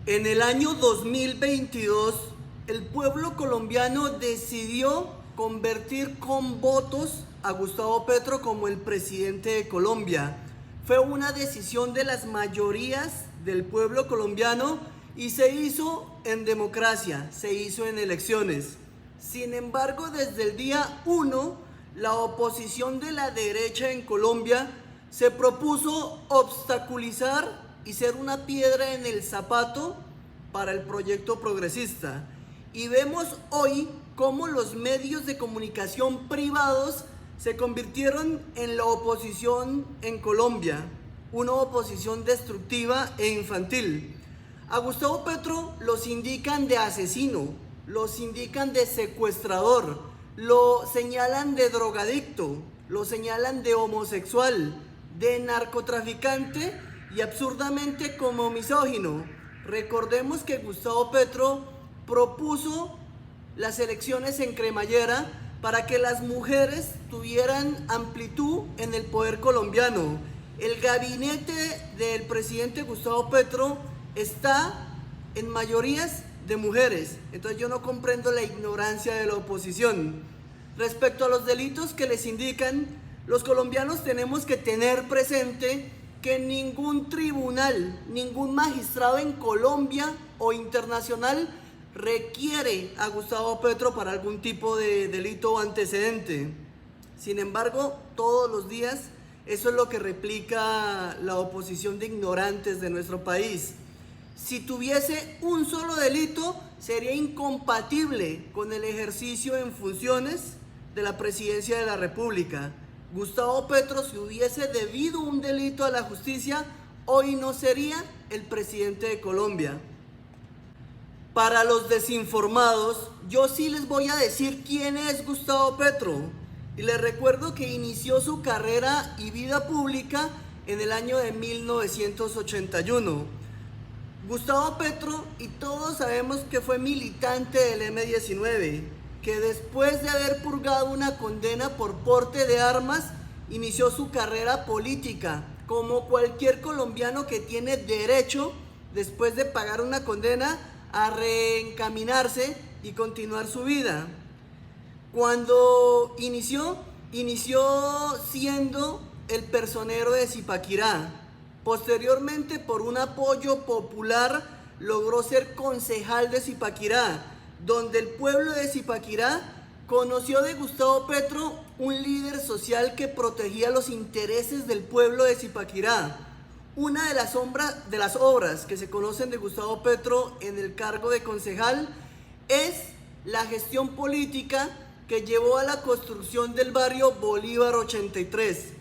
En el año 2022, el pueblo colombiano decidió convertir con votos a Gustavo Petro como el presidente de Colombia. Fue una decisión de las mayorías del pueblo colombiano y se hizo en democracia, se hizo en elecciones. Sin embargo, desde el día 1, la oposición de la derecha en Colombia se propuso obstaculizar y ser una piedra en el zapato para el proyecto progresista. Y vemos hoy cómo los medios de comunicación privados se convirtieron en la oposición en Colombia, una oposición destructiva e infantil. A Gustavo Petro los indican de asesino, los indican de secuestrador, lo señalan de drogadicto, lo señalan de homosexual, de narcotraficante y absurdamente como misógino. Recordemos que Gustavo Petro propuso las elecciones en cremallera para que las mujeres tuvieran amplitud en el poder colombiano. El gabinete del presidente Gustavo Petro está en mayorías de mujeres. Entonces yo no comprendo la ignorancia de la oposición. Respecto a los delitos que les indican, los colombianos tenemos que tener presente que ningún tribunal, ningún magistrado en Colombia o internacional requiere a Gustavo Petro para algún tipo de delito o antecedente. Sin embargo, todos los días eso es lo que replica la oposición de ignorantes de nuestro país. Si tuviese un solo delito, sería incompatible con el ejercicio en funciones de la presidencia de la República. Gustavo Petro, si hubiese debido un delito a la justicia, hoy no sería el presidente de Colombia. Para los desinformados, yo sí les voy a decir quién es Gustavo Petro. Y les recuerdo que inició su carrera y vida pública en el año de 1981. Gustavo Petro, y todos sabemos que fue militante del M-19, que después de haber purgado una condena por porte de armas, inició su carrera política, como cualquier colombiano que tiene derecho, después de pagar una condena, a reencaminarse y continuar su vida. Cuando inició siendo el personero de Zipaquirá. Posteriormente, por un apoyo popular, logró ser concejal de Zipaquirá, donde el pueblo de Zipaquirá conoció de Gustavo Petro un líder social que protegía los intereses del pueblo de Zipaquirá. Una de las obras que se conocen de Gustavo Petro en el cargo de concejal es la gestión política que llevó a la construcción del barrio Bolívar 83.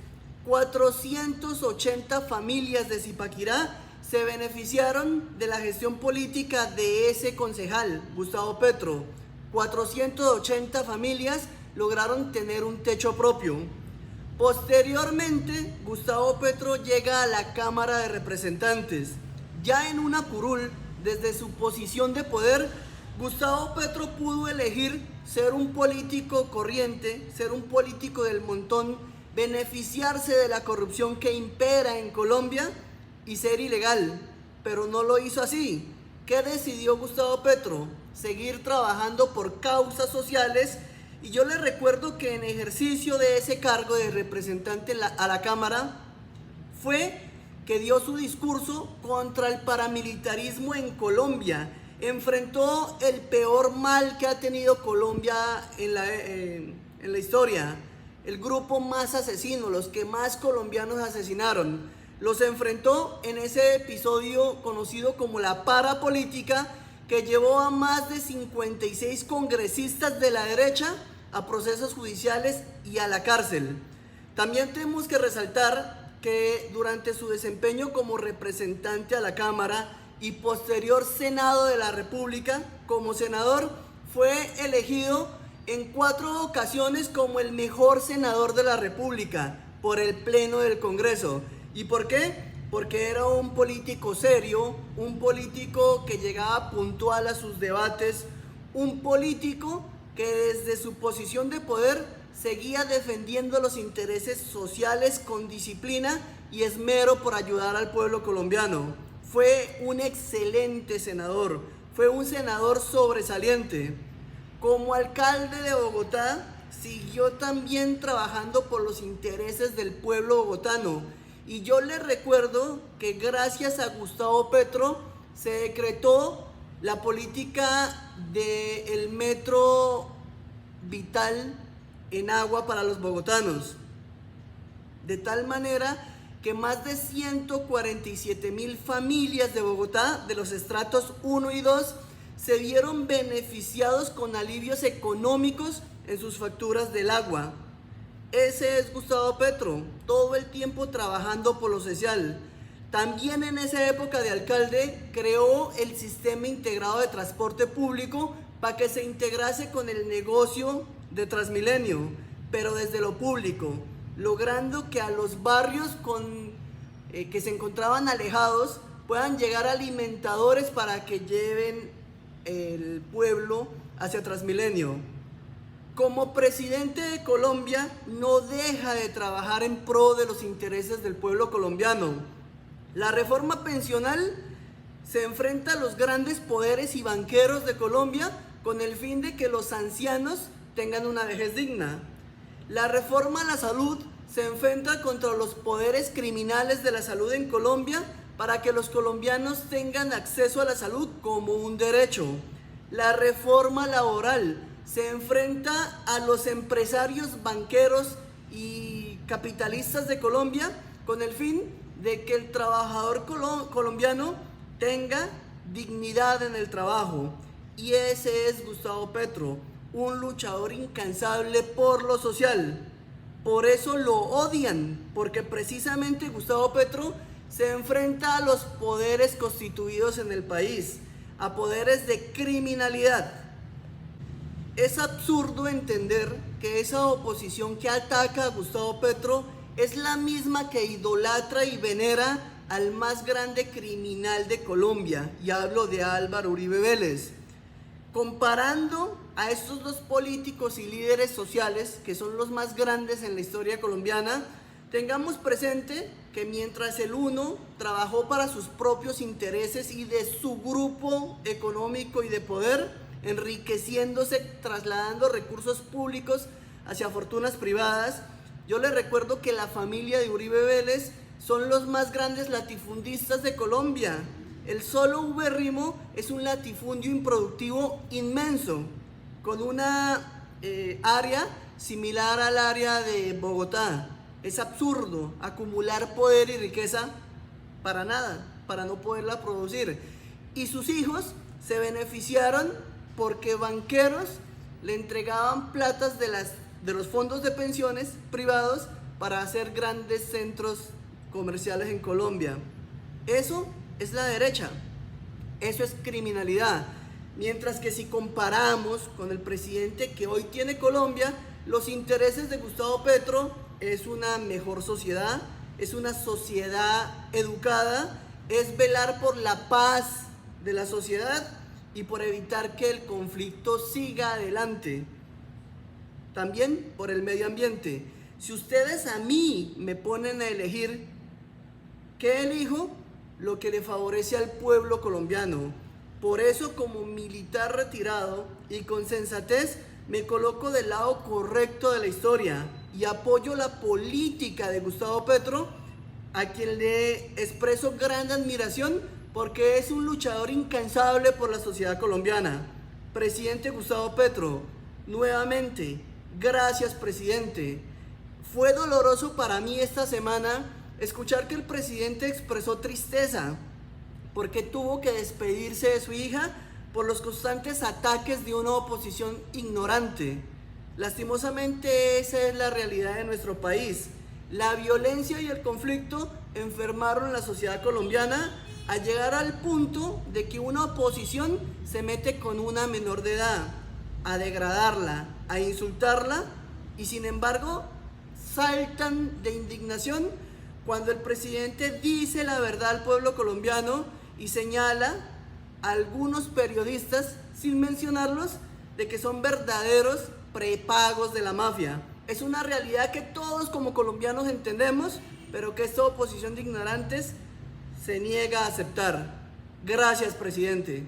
480 familias de Zipaquirá se beneficiaron de la gestión política de ese concejal, Gustavo Petro. 480 familias lograron tener un techo propio. Posteriormente, Gustavo Petro llega a la Cámara de Representantes. Ya en una curul, desde su posición de poder, Gustavo Petro pudo elegir ser un político corriente, ser un político del montón, beneficiarse de la corrupción que impera en Colombia y ser ilegal, pero no lo hizo así. ¿Qué decidió Gustavo Petro? Seguir trabajando por causas sociales. Y yo les recuerdo que en ejercicio de ese cargo de representante a la Cámara fue que dio su discurso contra el paramilitarismo en Colombia. Enfrentó el peor mal que ha tenido Colombia en la historia. El grupo más asesino, los que más colombianos asesinaron. Los enfrentó en ese episodio conocido como la parapolítica, que llevó a más de 56 congresistas de la derecha a procesos judiciales y a la cárcel. También tenemos que resaltar que durante su desempeño como representante a la Cámara y posterior Senado de la República, como senador, fue elegido en 4 ocasiones como el mejor senador de la República por el Pleno del Congreso. ¿Y por qué? Porque era un político serio, un político que llegaba puntual a sus debates, un político que desde su posición de poder seguía defendiendo los intereses sociales con disciplina y esmero por ayudar al pueblo colombiano. fue un excelente senador, fue un senador sobresaliente. Como alcalde de Bogotá, siguió también trabajando por los intereses del pueblo bogotano. Y yo les recuerdo que gracias a Gustavo Petro se decretó la política del metro vital en agua para los bogotanos. De tal manera que más de 147,000 familias de Bogotá, de los estratos 1 y 2, se vieron beneficiados con alivios económicos en sus facturas del agua. Ese es Gustavo Petro, todo el tiempo trabajando por lo social. También en esa época de alcalde creó el sistema integrado de transporte público para que se integrase con el negocio de Transmilenio, pero desde lo público, logrando que a los barrios que se encontraban alejados puedan llegar alimentadores para que lleven el pueblo hacia Transmilenio. Como presidente de Colombia, no deja de trabajar en pro de los intereses del pueblo colombiano. La reforma pensional se enfrenta a los grandes poderes y banqueros de Colombia con el fin de que los ancianos tengan una vejez digna. La reforma a la salud se enfrenta contra los poderes criminales de la salud en Colombia para que los colombianos tengan acceso a la salud como un derecho. La reforma laboral se enfrenta a los empresarios, banqueros y capitalistas de Colombia con el fin de que el trabajador colombiano tenga dignidad en el trabajo. Y ese es Gustavo Petro, un luchador incansable por lo social. Por eso lo odian, porque precisamente Gustavo Petro se enfrenta a los poderes constituidos en el país, a poderes de criminalidad. Es absurdo entender que esa oposición que ataca a Gustavo Petro es la misma que idolatra y venera al más grande criminal de Colombia, y hablo de Álvaro Uribe Vélez. Comparando a estos dos políticos y líderes sociales, que son los más grandes en la historia colombiana, tengamos presente que mientras el uno trabajó para sus propios intereses y de su grupo económico y de poder, enriqueciéndose, trasladando recursos públicos hacia fortunas privadas, yo les recuerdo que la familia de Uribe Vélez son los más grandes latifundistas de Colombia. El solo ubérrimo es un latifundio improductivo inmenso, con una área similar al área de Bogotá. Es absurdo acumular poder y riqueza para nada, para no poderla producir. Y sus hijos se beneficiaron porque banqueros le entregaban platas de los fondos de pensiones privados para hacer grandes centros comerciales en Colombia. Eso es la derecha, eso es criminalidad. Mientras que si comparamos con el presidente que hoy tiene Colombia, los intereses de Gustavo Petro es una mejor sociedad, es una sociedad educada, es velar por la paz de la sociedad y por evitar que el conflicto siga adelante. También por el medio ambiente. Si ustedes a mí me ponen a elegir, ¿qué elijo? Lo que le favorece al pueblo colombiano. Por eso, como militar retirado y con sensatez, me coloco del lado correcto de la historia y apoyo la política de Gustavo Petro, a quien le expreso gran admiración porque es un luchador incansable por la sociedad colombiana. Presidente Gustavo Petro, nuevamente, gracias, presidente. Fue doloroso para mí esta semana escuchar que el presidente expresó tristeza porque tuvo que despedirse de su hija por los constantes ataques de una oposición ignorante. Lastimosamente esa es la realidad de nuestro país. La violencia y el conflicto enfermaron la sociedad colombiana a llegar al punto de que una oposición se mete con una menor de edad a degradarla, a insultarla, y sin embargo saltan de indignación cuando el presidente dice la verdad al pueblo colombiano y señala a algunos periodistas, sin mencionarlos, de que son verdaderos prepagos de la mafia. Es una realidad que todos como colombianos entendemos, pero que esta oposición de ignorantes se niega a aceptar. Gracias, presidente.